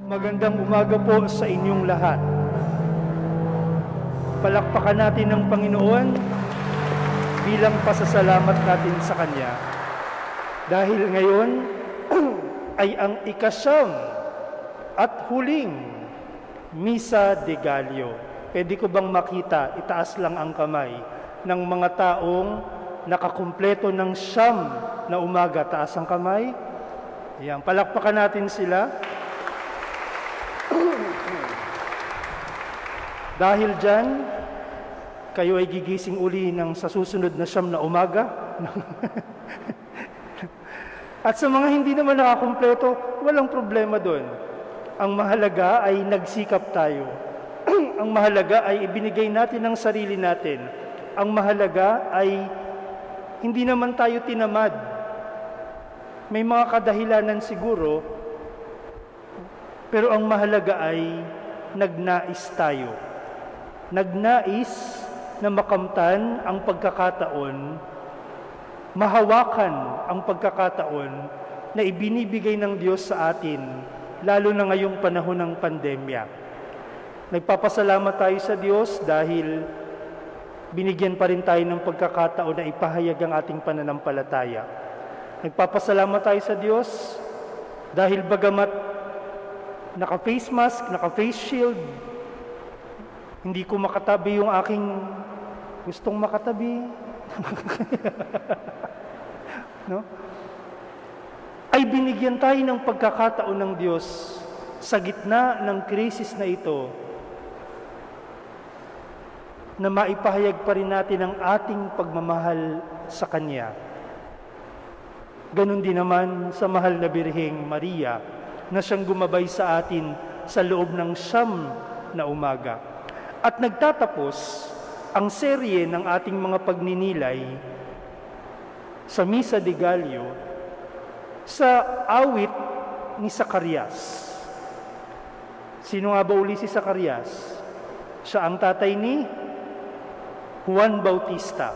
Magandang umaga po sa inyong lahat. Palakpakan natin ang Panginoon bilang pasasalamat natin sa Kanya. Dahil ngayon ay ang ikasyam at huling Misa de Gallio. Pwede ko bang makita, itaas lang ang kamay, ng mga taong nakakumpleto ng siyam na umaga? Taas ang kamay. Yan, palakpakan natin sila. Dahil dyan, kayo ay gigising uli sa susunod na siyam na umaga. At sa mga hindi naman nakakumpleto, walang problema doon. Ang mahalaga ay nagsikap tayo. Ang mahalaga ay ibinigay natin ang sarili natin. Ang mahalaga ay hindi naman tayo tinamad. May mga kadahilanan siguro, pero ang mahalaga ay nagnais tayo. Nagnais na makamtan ang pagkakataon, mahawakan ang pagkakataon na ibinibigay ng Diyos sa atin, lalo na ngayong panahon ng pandemya. Nagpapasalamat tayo sa Diyos dahil binigyan pa rin tayo ng pagkakataon na ipahayag ang ating pananampalataya. Nagpapasalamat tayo sa Diyos dahil bagamat naka-face mask, naka-face shield, hindi ko makatabi yung aking gustong makatabi. No? Ay binigyan tayo ng pagkakataon ng Diyos sa gitna ng krisis na ito na maipahayag pa rin natin ang ating pagmamahal sa Kanya. Ganon din naman sa mahal na Birheng Maria na siyang gumabay sa atin sa loob ng siyam na umaga. At nagtatapos ang serye ng ating mga pagninilay sa Misa de Gallio sa awit ni Zacarias. Sino nga ba uli si Zacarias? Siya ang tatay ni Juan Bautista.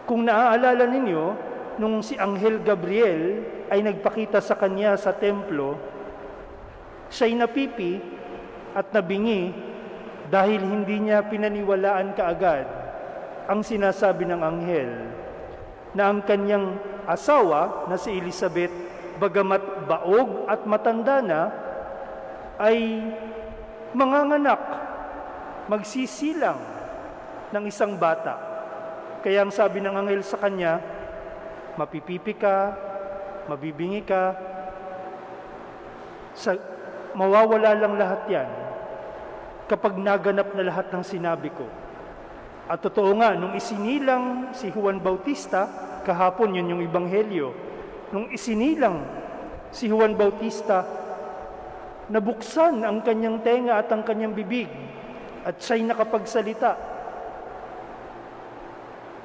Kung naaalala ninyo, nung si Anghel Gabriel ay nagpakita sa kanya sa templo, siya'y napipi at nabingi dahil hindi niya pinaniwalaan kaagad ang sinasabi ng anghel na ang kanyang asawa na si Elizabeth, bagamat baog at matanda na, ay manganganak, magsisilang ng isang bata. Kaya ang sabi ng anghel sa kanya, mapipipi ka, mabibingi ka, mawawala lang lahat yan kapag naganap na lahat ng sinabi ko. At totoo nga, nung isinilang si Juan Bautista, kahapon yun yung Ebanghelyo, nung isinilang si Juan Bautista, nabuksan ang kanyang tenga at ang kanyang bibig, at siya'y nakapagsalita.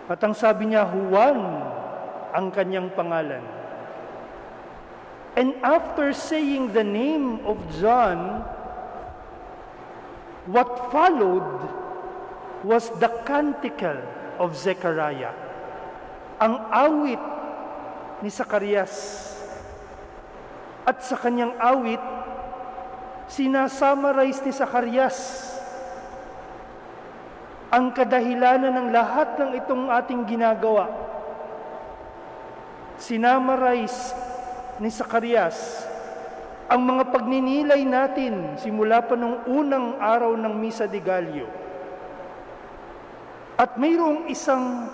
At ang sabi niya, Juan ang kanyang pangalan. And after saying the name of John, what followed was the canticle of Zechariah. Ang awit ni Zacarias. At sa kanyang awit, sinasummarize ni Zacarias ang kadahilanan ng lahat ng itong ating ginagawa. Sinasummarize ni Zacarias ang mga pagninilay natin simula pa nung unang araw ng Misa de Gallio. At mayroong isang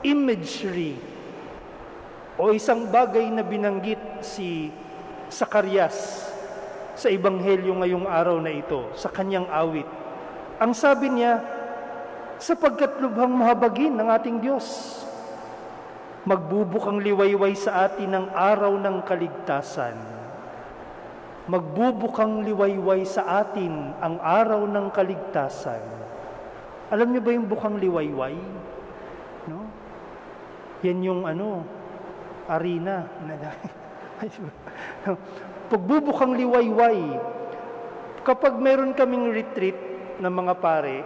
imagery o isang bagay na binanggit si Zacarias sa Ebanghelyo ngayong araw na ito, sa kanyang awit. Ang sabi niya, sapagkat lubhang mahabagin ng ating Diyos, magbubukang liwayway sa atin ang araw ng kaligtasan. Magbubukang liwayway sa atin ang araw ng kaligtasan. Alam niyo ba yung bukang liwayway? No? Yan yung arena. Pagbubukang liwayway, kapag meron kaming retreat ng mga pare,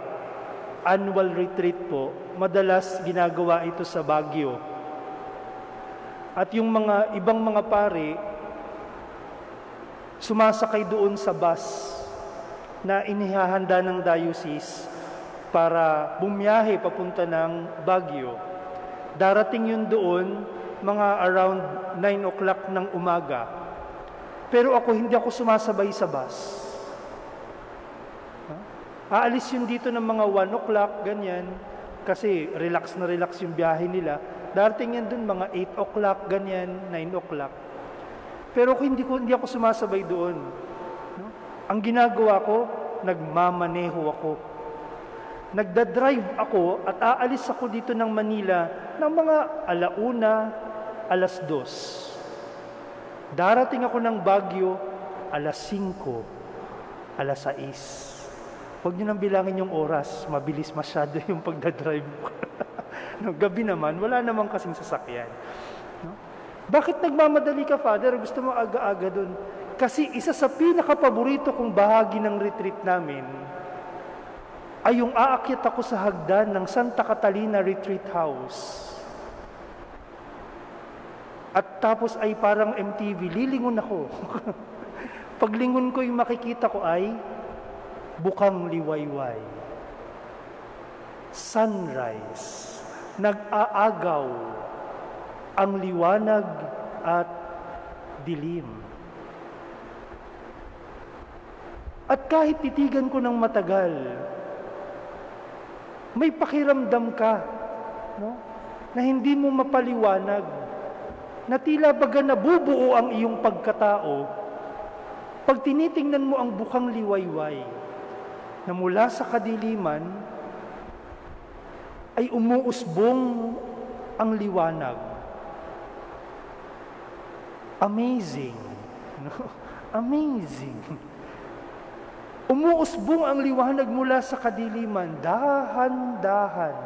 annual retreat po, madalas ginagawa ito sa Baguio. At yung mga ibang mga pare, sumasakay doon sa bus na inihahanda ng diocese para bumiyahe papunta ng Baguio. Darating yun doon mga around 9 o'clock ng umaga. Pero ako, hindi ako sumasabay sa bus. Aalis yun dito ng mga 1 o'clock, ganyan. Kasi relax na relax yung biyahe nila. Darating yan doon mga 8 o'clock, ganyan, 9 o'clock. Pero ako, hindi ako sumasabay doon. No? Ang ginagawa ko, nagmamaneho ako. Nagdadrive ako at aalis ako dito ng Manila ng mga 1:00, 2:00. Darating ako ng Baguio, 5:00, 6:00. Huwag niyo nang bilangin yung oras, mabilis masyado yung pagdadrive ko. No, gabi naman, wala namang kasing sasakyan. No? Bakit nagmamadali ka, Father? Gusto mo aga-aga doon? Kasi isa sa pinakapaborito kong bahagi ng retreat namin ay yung aakyat ako sa hagdan ng Santa Catalina Retreat House. At tapos ay parang MTV, lilingon ako. Paglingon ko, yung makikita ko ay bukang liwayway. Sunrise. Nag-aagaw ang liwanag at dilim. At kahit titigan ko ng matagal, may pakiramdam ka, no? Na hindi mo mapaliwanag, na tila baga nabubuo ang iyong pagkatao pag tinitingnan mo ang bukang liwayway na mula sa kadiliman ay umuusbong ang liwanag. Amazing. No? Amazing. Umuusbong ang liwanag mula sa kadiliman, dahan-dahan.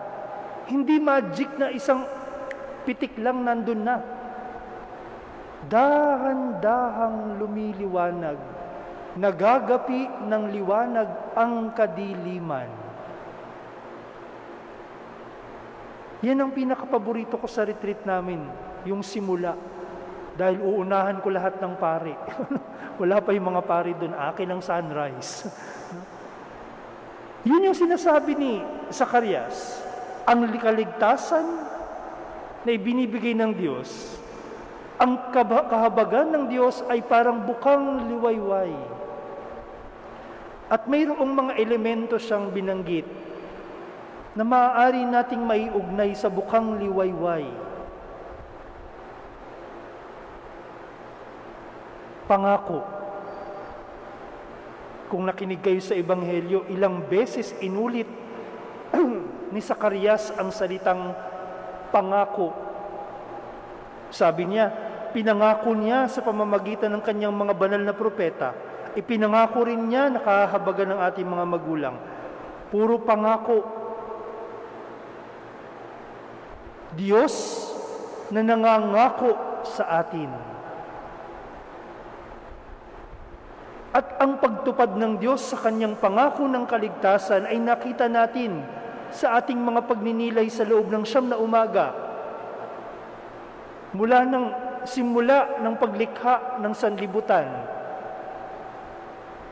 Hindi magic na isang pitik lang nandun na. Dahan-dahang lumiliwanag, nagagapi ng liwanag ang kadiliman. Yan ang pinakapaborito ko sa retreat namin, yung simula. Dahil uunahan ko lahat ng pari. Wala pa yung mga pari doon, akin ang sunrise. Yun yung sinasabi ni Zacarias. Ang kaligtasan na ibinibigay ng Diyos, ang kahabagan ng Diyos ay parang bukang liwayway. At mayroong mga elemento siyang binanggit na maaari nating maiugnay sa bukang liwayway. Pangako. Kung nakinig kayo sa Ebanghelyo, ilang beses inulit ni Zacarias ang salitang pangako. Sabi niya, pinangako niya sa pamamagitan ng kanyang mga banal na propeta. Ipinangako rin niya na kahabagan ng ating mga magulang. Puro pangako. Diyos na nangangako sa atin. At ang pagtupad ng Diyos sa kanyang pangako ng kaligtasan ay nakita natin sa ating mga pagninilay sa loob ng 9 na umaga. Simula ng paglikha ng sanlibutan.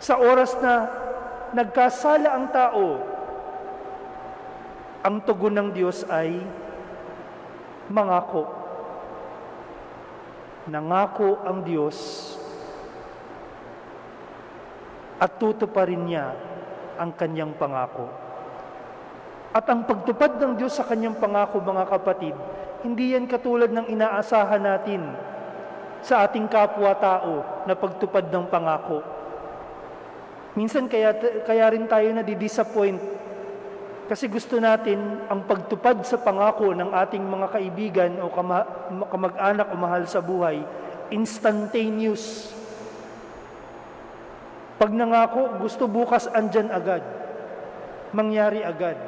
Sa oras na nagkasala ang tao, ang tugon ng Diyos ay mangako. Nangako ang Diyos at tutuparin niya ang kanyang pangako. At ang pagtupad ng Diyos sa kanyang pangako, mga kapatid, hindi yan katulad ng inaasahan natin sa ating kapwa-tao na pagtupad ng pangako. Minsan kaya rin tayo nadi-disappoint kasi gusto natin ang pagtupad sa pangako ng ating mga kaibigan o kamag-anak o mahal sa buhay, instantaneous. Pag nangako, gusto bukas andyan agad. Mangyari agad.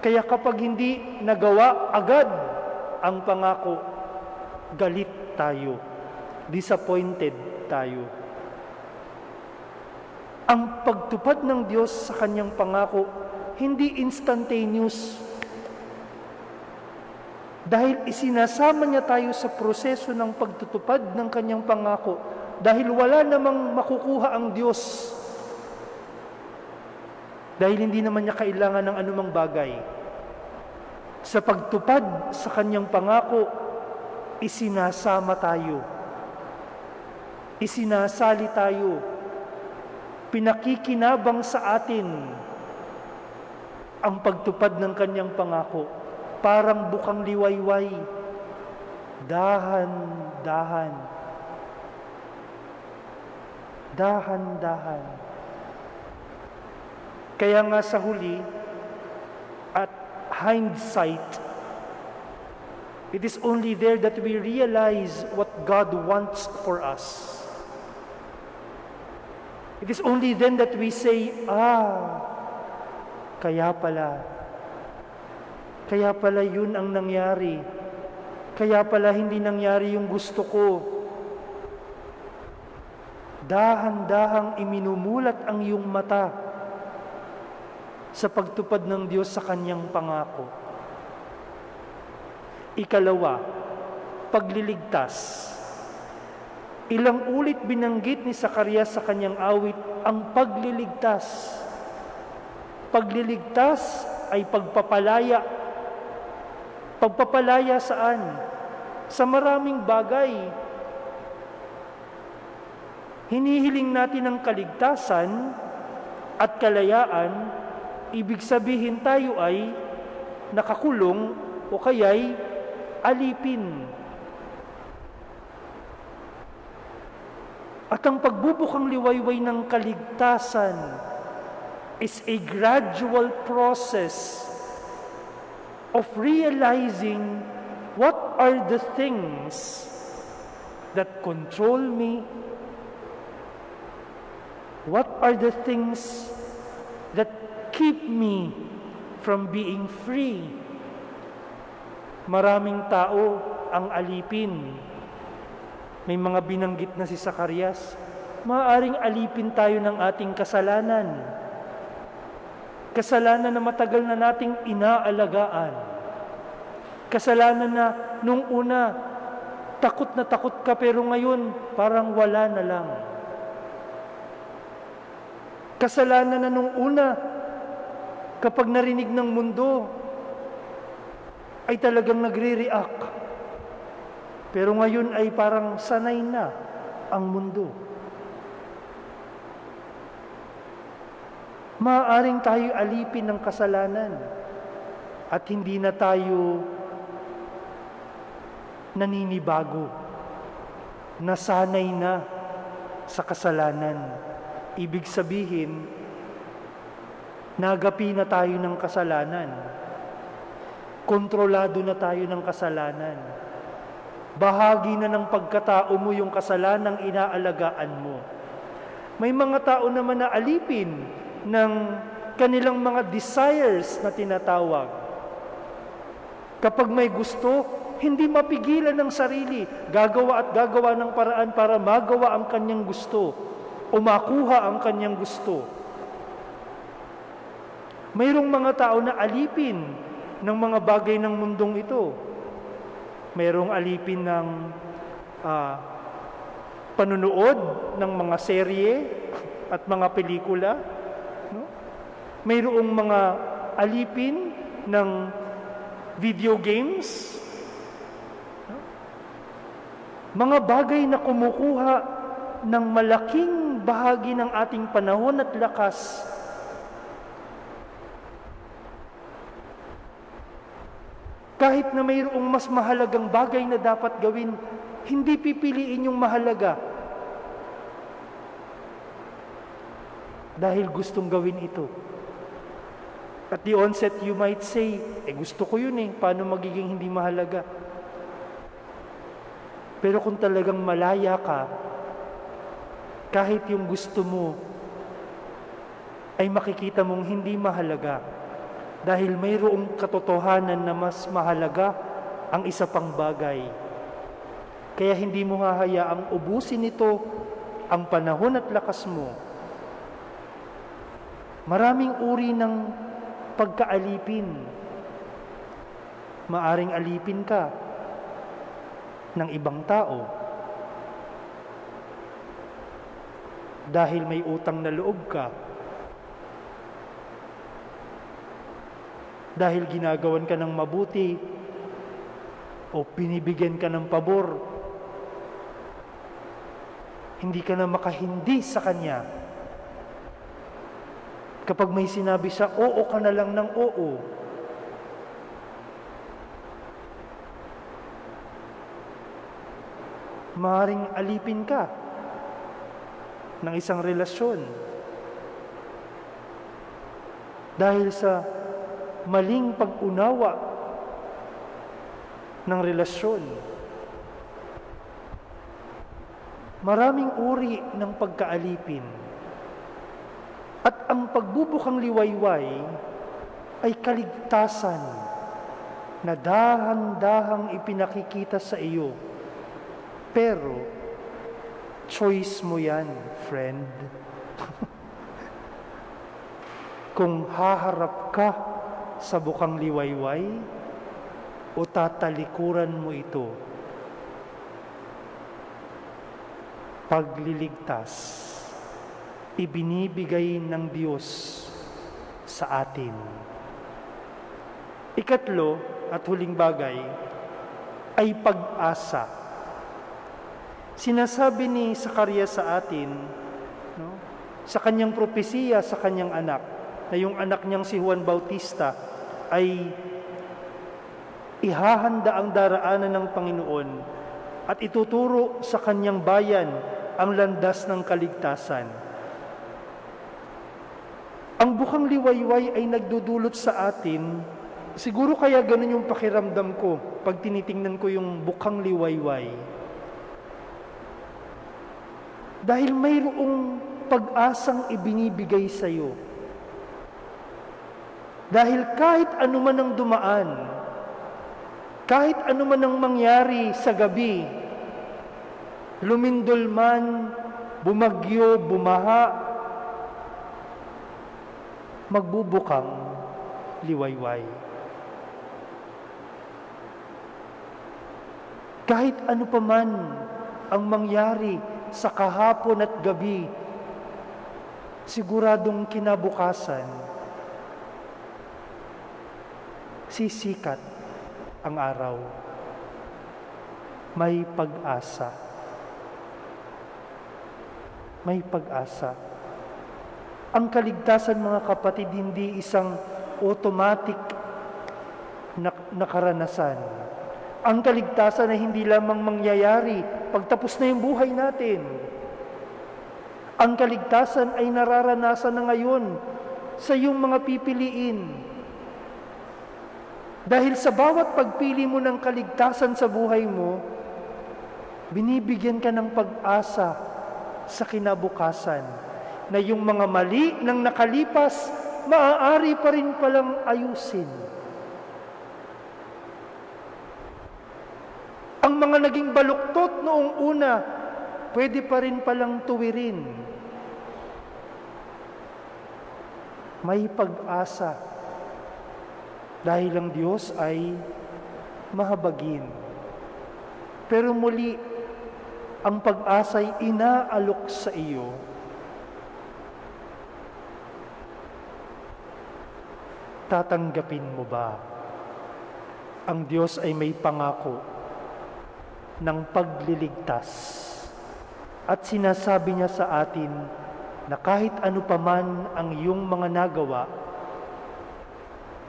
Kaya kapag hindi nagawa agad ang pangako, galit tayo. Disappointed tayo. Ang pagtupad ng Diyos sa kanyang pangako, hindi instantaneous. Dahil isinasama niya tayo sa proseso ng pagtutupad ng kanyang pangako. Dahil wala namang makukuha ang Diyos. Dahil hindi naman niya kailangan ng anumang bagay. Sa pagtupad sa kanyang pangako, isinasama tayo. Isinasali tayo. Pinakikinabang sa atin ang pagtupad ng kanyang pangako. Parang bukang liwayway. Dahan-dahan. Dahan-dahan. Kaya nga sa huli, at hindsight, it is only there that we realize what God wants for us. It is only then that we say, kaya pala yun ang nangyari. Kaya pala hindi nangyari yung gusto ko. Dahan-dahang iminumulat ang iyong mata sa pagtupad ng Diyos sa kanyang pangako. Ikalawa, pagliligtas. Ilang ulit binanggit ni Zacarias sa kanyang awit ang pagliligtas. Pagliligtas ay pagpapalaya. Pagpapalaya saan? Sa maraming bagay. Hinihiling natin ang kaligtasan at kalayaan, ibig sabihin tayo ay nakakulong o kaya'y alipin. At ang pagbubukang liwayway ng kaligtasan is a gradual process of realizing what are the things that control me, what are the things that keep me from being free. Maraming tao ang alipin. May mga binanggit na si Zacarias, maaaring alipin tayo ng ating kasalanan. Kasalanan na matagal na nating inaalagaan. Kasalanan na nung una, takot na takot ka pero ngayon parang wala na lang. Kasalanan na nung una, kapag narinig ng mundo, ay talagang nagre-react. Pero ngayon ay parang sanay na ang mundo. Maaaring tayo alipin ng kasalanan at hindi na tayo naninibago, nasanay na sa kasalanan. Ibig sabihin, nagapi na tayo ng kasalanan. Kontrolado na tayo ng kasalanan. Bahagi na ng pagkatao mo yung kasalanang inaalagaan mo. May mga tao naman na alipin ng kanilang mga desires na tinatawag. Kapag may gusto, hindi mapigilan ng sarili. Gagawa at gagawa ng paraan para magawa ang kanyang gusto o makuha ang kanyang gusto. Mayroong mga tao na alipin ng mga bagay ng mundong ito. Mayroong alipin ng panunood ng mga serye at mga pelikula. No? Mayroong mga alipin ng video games. No? Mga bagay na kumukuha ng malaking bahagi ng ating panahon at lakas. Kahit na mayroong mas mahalagang bagay na dapat gawin, hindi pipiliin yung mahalaga. Dahil gustong gawin ito. At the onset, you might say, gusto ko yun paano magiging hindi mahalaga? Pero kung talagang malaya ka, kahit yung gusto mo, ay makikita mong hindi mahalaga. Dahil mayroong katotohanan na mas mahalaga ang isa pang bagay. Kaya hindi mo hahayaang ubusin ito ang panahon at lakas mo. Maraming uri ng pagkaalipin. Maaring alipin ka ng ibang tao dahil may utang na loob ka, dahil ginagawan ka ng mabuti o binibigyan ka ng pabor, hindi ka na makahindi sa kanya. Kapag may sinabi siya, oo ka na lang ng oo. Maaaring alipin ka ng isang relasyon dahil sa maling pag-unawa ng relasyon. Maraming uri ng pagkaalipin. At ang pagbubukang liwayway ay kaligtasan na dahan-dahang ipinakikita sa iyo. Pero, choice mo yan, friend. Kung haharap ka sa bukang liwayway o tatalikuran mo ito. Pagliligtas, ibinibigay ng Diyos sa atin. Ikatlo at huling bagay ay pag-asa. Sinasabi ni Zacarias sa atin, sa kanyang propesiya sa kanyang anak, na yung anak niyang si Juan Bautista ay ihahanda ang daraanan ng Panginoon at ituturo sa kanyang bayan ang landas ng kaligtasan. Ang bukang liwayway ay nagdudulot sa atin, siguro kaya ganun yung pakiramdam ko pag tinitingnan ko yung bukang liwayway. Dahil mayroong pag-asang ibinibigay sa iyo. Dahil kahit anuman ang dumaan, kahit anuman ang mangyari sa gabi, lumindol man, bumagyo, bumaha, magbubukang liwayway. Kahit ano pa man ang mangyari sa kahapon at gabi, siguradong kinabukasan, sisikat ang araw. May pag-asa. May pag-asa. Ang kaligtasan, mga kapatid, hindi isang automatic na karanasan. Ang kaligtasan ay hindi lamang mangyayari pagtapos na yung buhay natin. Ang kaligtasan ay nararanasan na ngayon sa iyong mga pipiliin. Dahil sa bawat pagpili mo ng kaligtasan sa buhay mo, binibigyan ka ng pag-asa sa kinabukasan na yung mga mali ng nakalipas, maaari pa rin palang ayusin. Ang mga naging baluktot noong una, pwede pa rin palang tuwirin. May pag-asa dahil ang Diyos ay mahabagin. Pero muli, ang pag-asa ay inaalok sa iyo. Tatanggapin mo ba? Ang Diyos ay may pangako ng pagliligtas. At sinasabi niya sa atin na kahit ano paman ang iyong mga nagawa,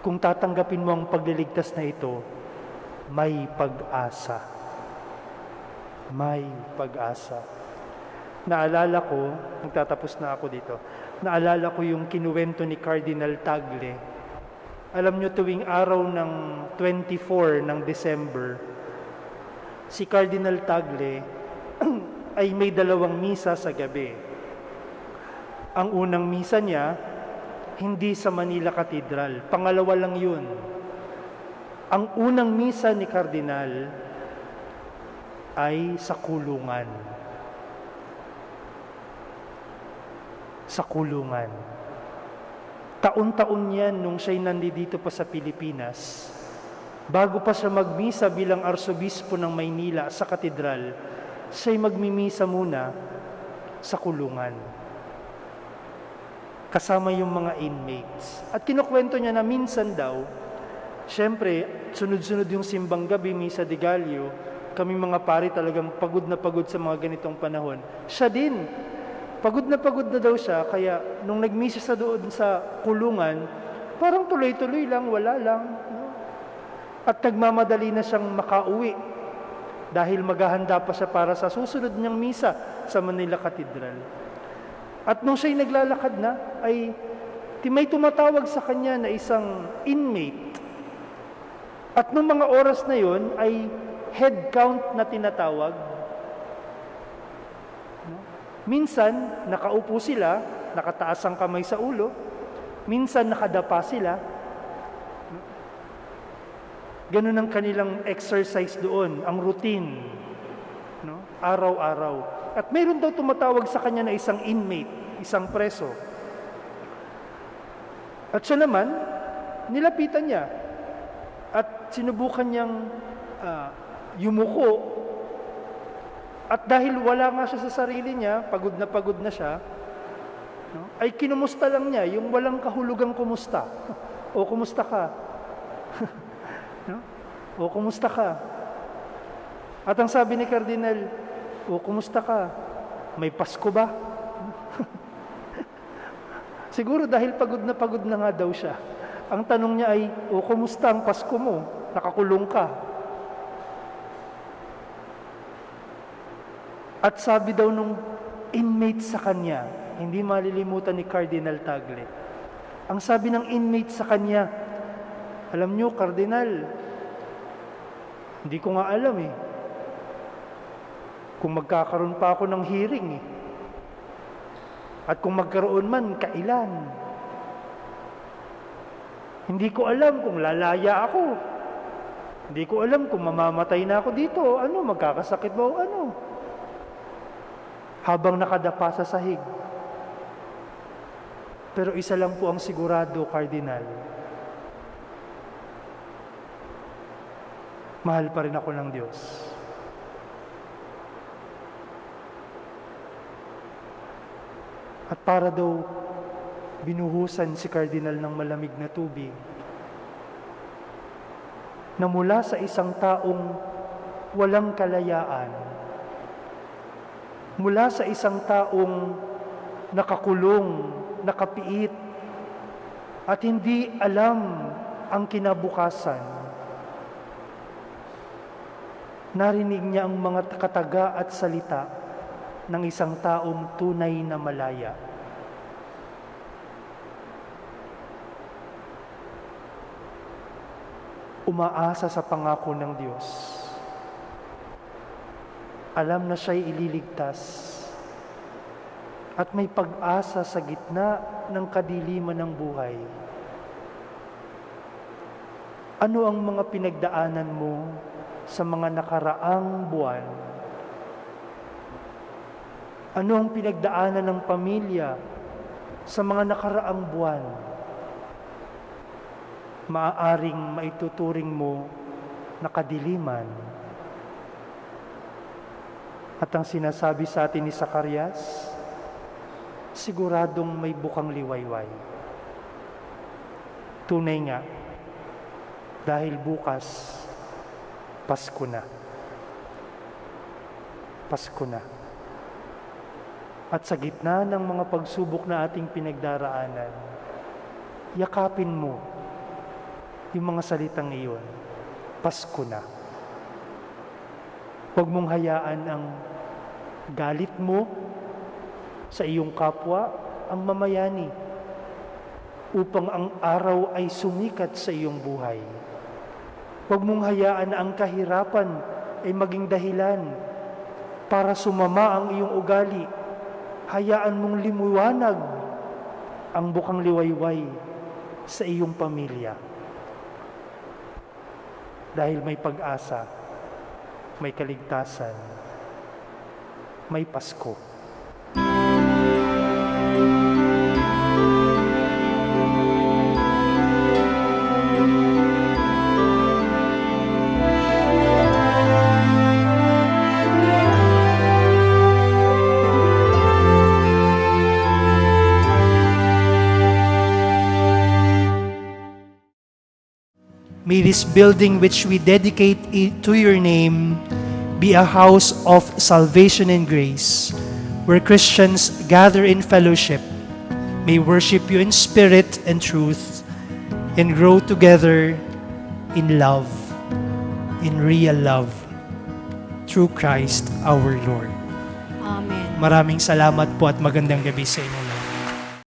kung tatanggapin mo ang pagliligtas na ito, may pag-asa. May pag-asa. Naalala ko, magtatapos na ako dito, naalala ko yung kinuwento ni Cardinal Tagle. Alam nyo, tuwing araw ng 24 ng December, si Cardinal Tagle ay may 2 misa sa gabi. Ang unang misa niya, hindi sa Manila Cathedral. Pangalawa lang yun. Ang unang misa ni Cardinal ay sa kulungan. Sa kulungan. Taon-taon yan nung siya'y nandito pa sa Pilipinas. Bago pa siya magmisa bilang arsobispo ng Maynila sa katedral, siya'y magmimisa muna sa kulungan. Kasama yung mga inmates. At kinukwento niya na minsan daw, siyempre, sunod-sunod yung simbang gabi, misa de Gallo, kaming mga pari talagang pagod na pagod sa mga ganitong panahon. Siya din, pagod na daw siya, kaya nung nagmisa sa doon sa kulungan, parang tuloy-tuloy lang, wala lang. No? At nagmamadali na siyang makauwi dahil maghahanda pa siya para sa susunod niyang misa sa Manila Cathedral. At nung siya'y naglalakad na, ay may tumatawag sa kanya na isang inmate. At nung mga oras na yon ay head count na tinatawag. Minsan, nakaupo sila, nakataas ang kamay sa ulo. Minsan, nakadapa sila. Ganun ang kanilang exercise doon, ang routine. No? Araw-araw. At mayroon daw tumatawag sa kanya na isang inmate, isang preso. At siya naman, nilapitan niya. At sinubukan niyang yumuko. At dahil wala nga siya sa sarili niya, pagod na siya, no, ay kinumusta lang niya, yung walang kahulugang kumusta. O, kumusta ka? No? O, kumusta ka? At ang sabi ni Kardinal, o, kumusta ka? May Pasko ba? Siguro dahil pagod na nga daw siya. Ang tanong niya ay, o, kumusta ang Pasko mo? Nakakulong ka. At sabi daw nung inmate sa kanya, hindi malilimutan ni Cardinal Tagle, ang sabi ng inmate sa kanya, alam nyo, Cardinal, hindi ko nga alam kung magkakaroon pa ako ng hearing At kung magkaroon man, kailan? Hindi ko alam kung lalaya ako. Hindi ko alam kung mamamatay na ako dito. Magkakasakit ba o ano? Habang nakadapa sa sahig. Pero isa lang po ang sigurado, Kardinal. Mahal pa rin ako ng Diyos. At para daw binuhusan si Kardinal ng malamig na tubig na mula sa isang taong walang kalayaan, mula sa isang taong nakakulong, nakapiit, at hindi alam ang kinabukasan, narinig niya ang mga kataga at salita ng isang taong tunay na malaya. Umaasa sa pangako ng Diyos. Alam na siya'y ililigtas at may pag-asa sa gitna ng kadiliman ng buhay. Ano ang mga pinagdaanan mo sa mga nakaraang buwan? Ano ang pinagdaanan ng pamilya sa mga nakaraang buwan? Maaaring maituturing mo na kadiliman. At ang sinasabi sa atin ni Zacarias, siguradong may bukang liwayway. Tunay nga, dahil bukas, Pasko na. Pasko na. At sa gitna ng mga pagsubok na ating pinagdaraanan, yakapin mo yung mga salitang iyon. Pasko na. Huwag mong hayaan ang galit mo sa iyong kapwa ang mamayani upang ang araw ay sumikat sa iyong buhay. Huwag mong hayaan na ang kahirapan ay maging dahilan para sumama ang iyong ugali. Hayaan mong limuwanag ang bukang liwayway sa iyong pamilya. Dahil may pag-asa, may kaligtasan, may Pasko. May this building which we dedicate to your name be a house of salvation and grace, where Christians gather in fellowship, may worship you in spirit and truth, and grow together in love, in real love, through Christ our Lord. Amen. Maraming salamat po at magandang gabi sa inyo.